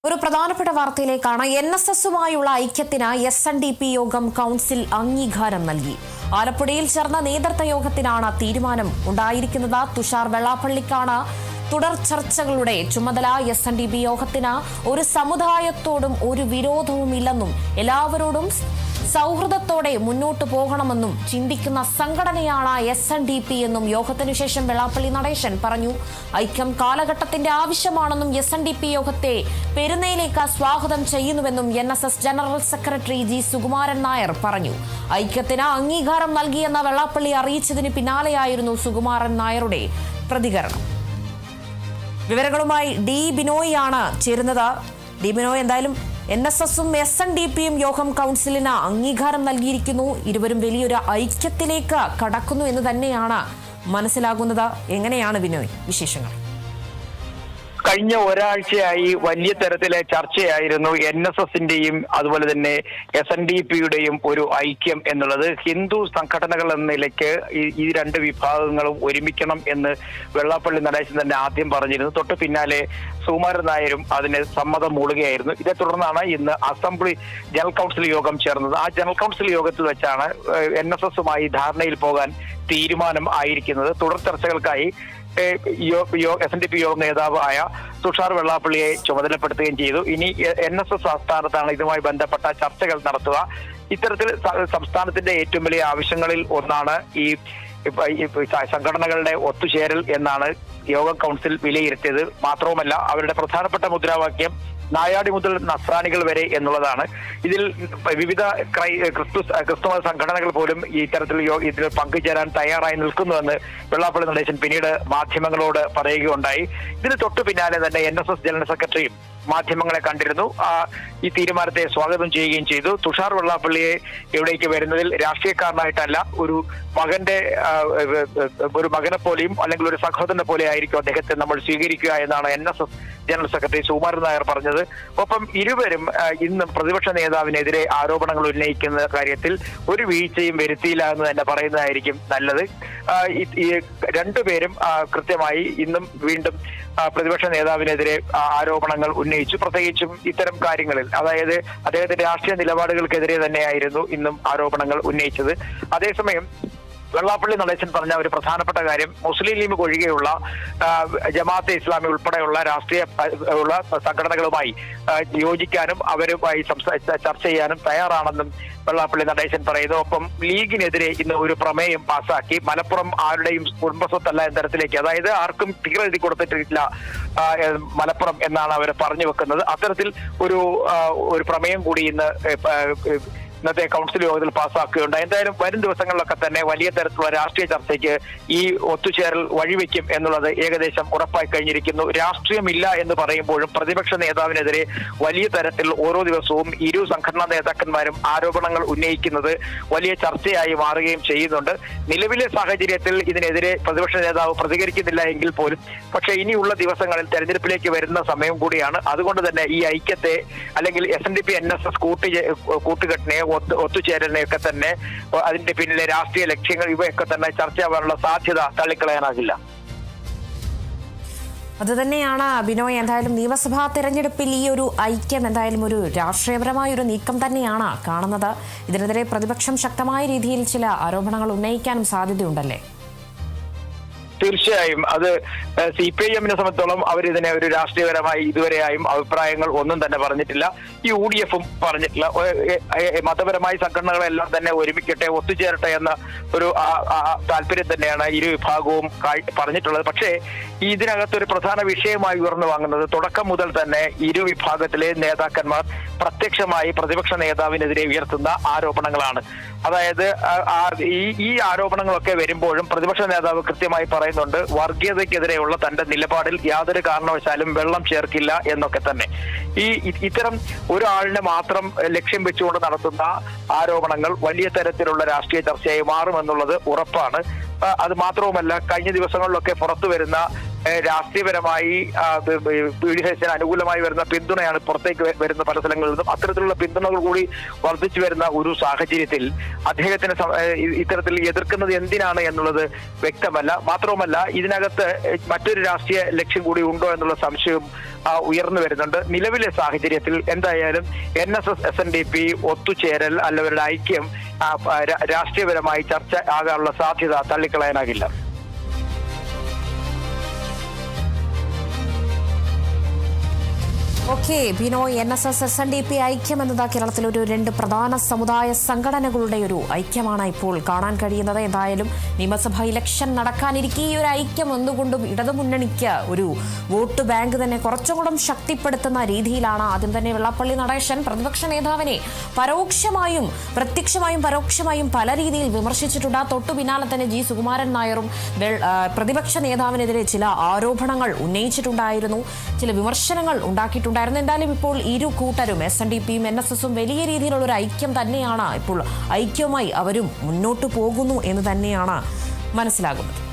ഒരു പ്രധാനപ്പെട്ട വാർത്തയിലേക്കാണ്. NSSുമായുള്ള ഐക്യത്തിന് SNDP യോഗം കൗൺസിൽ അംഗീകാരം നൽകി. ആലപ്പുഴയിൽ ചേർന്ന നേതൃത്വ യോഗത്തിനാണ് തീരുമാനം ഉണ്ടായിരിക്കുന്നത്. തുഷാർ വെള്ളാപ്പള്ളിക്കാണ് തുടർ ചർച്ചകളുടെ ചുമതല. SNDP യോഗത്തിന് ഒരു സമുദായത്തോടും ഒരു വിരോധവുമില്ലെന്നും എല്ലാവരോടും സൗഹൃദത്തോടെ മുന്നോട്ടു പോകണമെന്നും ചിന്തിക്കുന്ന സംഘടനയാണ് SNDP എന്നും യോഗത്തിനു ശേഷം വെള്ളാപ്പള്ളി നടേശൻ പറഞ്ഞു. ഐക്യം കാലഘട്ടത്തിന്റെ ആവശ്യമാണെന്നും SNDP യോഗത്തെ പെരുന്നയിലേക്ക് സ്വാഗതം ചെയ്യുന്നുവെന്നും NSS general secretary G Sukumaran Nair പറഞ്ഞു. ഐക്യത്തിന് അംഗീകാരം നൽകിയെന്ന വെള്ളാപ്പള്ളി അറിയിച്ചതിന് പിന്നാലെയായിരുന്നു സുകുമാരൻ നായരുടെ പ്രതികരണം. വിവരങ്ങളുമായി D ബിനോയ് ആണ് ചേരുന്നത്. D ബിനോയ്, എന്തായാലും NSSും SNDPയും യോഗം കൗൺസിലിന് അംഗീകാരം നൽകിയിരിക്കുന്നു. ഇരുവരും വലിയൊരു ഐക്യത്തിലേക്ക് കടക്കുന്നു എന്ന് തന്നെയാണ് മനസ്സിലാകുന്നത്. എങ്ങനെയാണ് ബിനോയ് വിശേഷങ്ങൾ? കഴിഞ്ഞ ഒരാഴ്ചയായി വലിയ തരത്തിലെ ചർച്ചയായിരുന്നു NSSന്റെയും അതുപോലെ തന്നെ SNDPയുടെയും ഒരു ഐക്യം എന്നുള്ളത്. ഹിന്ദു സംഘടനകൾ എന്ന നിലയ്ക്ക് ഈ രണ്ട് വിഭാഗങ്ങളും ഒരുമിക്കണം എന്ന് വെള്ളാപ്പള്ളി നടേശൻ തന്നെ ആദ്യം പറഞ്ഞിരുന്നു. തൊട്ട് പിന്നാലെ സുകുമാരൻ നായരും അതിന് സമ്മതം മൂളുകയായിരുന്നു. ഇതേ തുടർന്നാണ് ഇന്ന് അസംബ്ലി ജനറൽ കൗൺസിൽ യോഗം ചേർന്നത്. ആ ജനറൽ കൗൺസിൽ യോഗത്തിൽ വെച്ചാണ് NSSുമായി ധാരണയിൽ പോകാൻ തീരുമാനം ആയിരിക്കുന്നത്. തുടർ ചർച്ചകൾക്കായി SNDP യോഗം നേതാവായ തുഷാർ വെള്ളാപ്പള്ളിയെ ചുമതലപ്പെടുത്തുകയും ചെയ്തു. ഇനി NSS ആസ്ഥാനത്താണ് ഇതുമായി ബന്ധപ്പെട്ട ചർച്ചകൾ നടത്തുക. ഇത്തരത്തിൽ സംസ്ഥാനത്തിന്റെ ഏറ്റവും വലിയ ആവശ്യങ്ങളിൽ ഒന്നാണ് ഈ സംഘടനകളുടെ ഒത്തുചേരൽ എന്നാണ് യോഗം കൗൺസിൽ വിലയിരുത്തിയത്. മാത്രവുമല്ല, അവരുടെ പ്രധാനപ്പെട്ട മുദ്രാവാക്യം നായാടി മുതൽ നസ്രാനികൾ വരെ എന്നുള്ളതാണ്. ഇതിൽ വിവിധ ക്രിസ്തുമത സംഘടനകൾ പോലും ഈ തരത്തിൽ ഇതിൽ പങ്കുചേരാൻ തയ്യാറായി നിൽക്കുന്നുവെന്ന് വെള്ളാപ്പള്ളി നടേശൻ പിന്നീട് മാധ്യമങ്ങളോട് പറയുകയുണ്ടായി. ഇതിന് തൊട്ടു പിന്നാലെ തന്നെ NSS ജനറൽ സെക്രട്ടറിയും മാധ്യമങ്ങളെ കണ്ടിരുന്നു. ഈ തീരുമാനത്തെ സ്വാഗതം ചെയ്യുകയും ചെയ്തു. തുഷാർ വെള്ളാപ്പള്ളിയെ ഇവിടേക്ക് വരുന്നതിൽ രാഷ്ട്രീയക്കാരനായിട്ടല്ല, ഒരു മകനെ പോലെയും അല്ലെങ്കിൽ ഒരു സഹോദരനെ പോലെ ആയിരിക്കും അദ്ദേഹത്തെ നമ്മൾ സ്വീകരിക്കുക എന്നാണ് NSS general secretary Sukumaran Nair പറഞ്ഞത്. ഒപ്പം ഇരുവരും ഇന്നും പ്രതിപക്ഷ നേതാവിനെതിരെ ആരോപണങ്ങൾ ഉന്നയിക്കുന്ന കാര്യത്തിൽ ഒരു വീഴ്ചയും വരുത്തിയില്ല എന്ന് തന്നെ പറയുന്നതായിരിക്കും നല്ലത്. രണ്ടുപേരും കൃത്യമായി ഇന്നും വീണ്ടും പ്രതിപക്ഷ നേതാവിനെതിരെ ആരോപണങ്ങൾ ഉന്നയിച്ചു. പ്രത്യേകിച്ചും ഇത്തരം കാര്യങ്ങളിൽ, അതായത് അദ്ദേഹത്തിന്റെ രാഷ്ട്രീയ നിലപാടുകൾക്കെതിരെ തന്നെയായിരുന്നു ഇന്നും ആരോപണങ്ങൾ ഉന്നയിച്ചത്. അതേസമയം വെള്ളാപ്പള്ളി നടേശൻ പറഞ്ഞ ഒരു പ്രധാനപ്പെട്ട കാര്യം, മുസ്ലിം ലീഗ് ഒഴികെയുള്ള ജമാഅത്തെ ഇസ്ലാമി ഉൾപ്പെടെയുള്ള രാഷ്ട്രീയ സംഘടനകളുമായി യോജിക്കാനും അവരുമായി ചർച്ച ചെയ്യാനും തയ്യാറാണെന്നും വെള്ളാപ്പള്ളി നടേശൻ പറയുന്നു. ഒപ്പം ലീഗിനെതിരെ ഇന്ന് ഒരു പ്രമേയം പാസാക്കി. മലപ്പുറം ആരുടെയും കുടുംബസ്വത്തല്ല എന്ന തരത്തിലേക്ക്, അതായത് ആർക്കും ടിക്കറ്റ് എഴുതി കൊടുത്തിട്ടില്ല മലപ്പുറം എന്നാണ് അവർ പറഞ്ഞു വെക്കുന്നത്. അത്തരത്തിൽ ഒരു പ്രമേയം കൂടി ഇന്നത്തെ കൗൺസിൽ യോഗത്തിൽ പാസ്സാക്കുകയുണ്ടായി. എന്തായാലും വരും ദിവസങ്ങളിലൊക്കെ തന്നെ വലിയ തരത്തിലുള്ള രാഷ്ട്രീയ ചർച്ചയ്ക്ക് ഈ ഒത്തുചേരൽ വഴിവെക്കും എന്നുള്ളത് ഏകദേശം ഉറപ്പായി കഴിഞ്ഞിരിക്കുന്നു. രാഷ്ട്രീയമില്ല എന്ന് പറയുമ്പോഴും പ്രതിപക്ഷ നേതാവിനെതിരെ വലിയ തരത്തിൽ ഓരോ ദിവസവും ഇരു സംഘടനാ നേതാക്കന്മാരും ആരോപണങ്ങൾ ഉന്നയിക്കുന്നത് വലിയ ചർച്ചയായി മാറുകയും ചെയ്യുന്നുണ്ട്. നിലവിലെ സാഹചര്യത്തിൽ ഇതിനെതിരെ പ്രതിപക്ഷ നേതാവ് പ്രതികരിക്കുന്നില്ല എങ്കിൽ പോലും, പക്ഷേ ഇനിയുള്ള ദിവസങ്ങളിൽ തെരഞ്ഞെടുപ്പിലേക്ക് വരുന്ന സമയം കൂടിയാണ്. അതുകൊണ്ട് തന്നെ ഈ ഐക്യത്തെ അല്ലെങ്കിൽ SNDP NSS കൂട്ടുകെട്ടിനെ ഒത്തുചേരലിനെയൊക്കെ തന്നെ അതിന്റെ പിന്നിലെ രാഷ്ട്രീയ ലക്ഷ്യങ്ങൾ ഇവയൊക്കെ തന്നെ ചർച്ചയാവാനുള്ള സാധ്യത തള്ളിക്കളയാനാകില്ല. അതുതന്നെയാണ് ബിനോയ്. എന്തായാലും നിയമസഭാ തെരഞ്ഞെടുപ്പിൽ ഈ ഒരു ഐക്യം എന്തായാലും ഒരു രാഷ്ട്രീയപരമായ ഒരു നീക്കം തന്നെയാണ് കാണുന്നത്. ഇതിനെതിരെ പ്രതിപക്ഷം ശക്തമായ രീതിയിൽ ചില ആരോപണങ്ങൾ ഉന്നയിക്കാനും സാധ്യതയുണ്ടല്ലേ? തീർച്ചയായും അത് CPIMനെ സംബന്ധിച്ചോളം അവരിതിനെ ഒരു രാഷ്ട്രീയപരമായി ഇതുവരെയായും അഭിപ്രായങ്ങൾ ഒന്നും തന്നെ പറഞ്ഞിട്ടില്ല. ഈ UDFും പറഞ്ഞിട്ടില്ല. മതപരമായ സംഘടനകളെല്ലാം തന്നെ ഒരുമിക്കട്ടെ, ഒത്തുചേരട്ടെ എന്ന ഒരു താല്പര്യം തന്നെയാണ് ഇരു വിഭാഗവും പറഞ്ഞിട്ടുള്ളത്. പക്ഷേ ഇതിനകത്തൊരു പ്രധാന വിഷയമായി ഉയർന്നു വാങ്ങുന്നത് തുടക്കം മുതൽ തന്നെ ഇരു വിഭാഗത്തിലെ നേതാക്കന്മാർ പ്രത്യക്ഷമായി പ്രതിപക്ഷ നേതാവിനെതിരെ ഉയർത്തുന്ന ആരോപണങ്ങളാണ്. അതായത് ഈ ആരോപണങ്ങളൊക്കെ വരുമ്പോഴും പ്രതിപക്ഷ നേതാവ് കൃത്യമായി പറയുന്നുണ്ട്, വർഗീയതയ്ക്കെതിരെയുള്ള തന്റെ നിലപാടിൽ യാതൊരു കാരണവശാലും വെള്ളം ചേർക്കില്ല എന്നൊക്കെ തന്നെ. ഇത്തരം ഒരാളിനെ മാത്രം ലക്ഷ്യം വെച്ചുകൊണ്ട് നടത്തുന്ന ആരോപണങ്ങൾ വലിയ തരത്തിലുള്ള രാഷ്ട്രീയ ചർച്ചയായി മാറുമെന്നുള്ളത് ഉറപ്പാണ്. അത് മാത്രവുമല്ല കഴിഞ്ഞ ദിവസങ്ങളിലൊക്കെ പുറത്തു വരുന്ന രാഷ്ട്രീയപരമായി PDSന് അനുകൂലമായി വരുന്ന പിന്തുണയാണ് പുറത്തേക്ക് വരുന്ന പല സ്ഥലങ്ങളിൽ നിന്നും. അത്തരത്തിലുള്ള പിന്തുണകൾ കൂടി വർദ്ധിച്ചു വരുന്ന ഒരു സാഹചര്യത്തിൽ അദ്ദേഹത്തിന് ഇത്തരത്തിൽ എതിർക്കുന്നത് എന്തിനാണ് എന്നുള്ളത് വ്യക്തമല്ല. മാത്രവുമല്ല ഇതിനകത്ത് മറ്റൊരു രാഷ്ട്രീയ ലക്ഷ്യം കൂടി ഉണ്ടോ എന്നുള്ള സംശയവും ഉയർന്നു വരുന്നുണ്ട്. നിലവിലെ സാഹചര്യത്തിൽ എന്തായാലും NSS SNDP ഒത്തുചേരൽ അല്ലവരുടെ ഐക്യം രാഷ്ട്രീയപരമായി ചർച്ച ആകാനുള്ള സാധ്യത തള്ളിക്കളയാനാകില്ല. ഓക്കെ ബിനോയ്, NSS SNDP ഐക്യം എന്നത് കേരളത്തിലെ ഒരു രണ്ട് പ്രധാന സമുദായ സംഘടനകളുടെ ഒരു ഐക്യമാണ് ഇപ്പോൾ കാണാൻ കഴിയുന്നത്. എന്തായാലും നിയമസഭാ ഇലക്ഷൻ നടക്കാനിരിക്കെ ഈ ഒരു ഐക്യം എന്തുകൊണ്ടും ഇടതുമുന്നണിക്ക് ഒരു വോട്ട് ബാങ്ക് തന്നെ കുറച്ചും കൂടെ ശക്തിപ്പെടുത്തുന്ന രീതിയിലാണ്. ആദ്യം തന്നെ വെള്ളാപ്പള്ളി നടേശൻ പ്രതിപക്ഷ നേതാവിനെ പരോക്ഷമായും പ്രത്യക്ഷമായും പരോക്ഷമായും പല രീതിയിൽ വിമർശിച്ചിട്ടുണ്ട്. തൊട്ടു പിന്നാലെ തന്നെ G സുകുമാരൻ നായരും പ്രതിപക്ഷ നേതാവിനെതിരെ ചില ആരോപണങ്ങൾ ഉന്നയിച്ചിട്ടുണ്ടായിരുന്നു, ചില വിമർശനങ്ങൾ ഉണ്ടാക്കിയിട്ടുണ്ടായിരുന്നു. എന്തായാലും ഇപ്പോൾ ഇരു കൂട്ടരും SNDPയും NSSും വലിയ രീതിയിലുള്ള ഒരു ഐക്യം തന്നെയാണ്. ഇപ്പോൾ ഐക്യവുമായി അവരും മുന്നോട്ട് പോകുന്നു എന്ന് തന്നെയാണ് മനസ്സിലാകുന്നത്.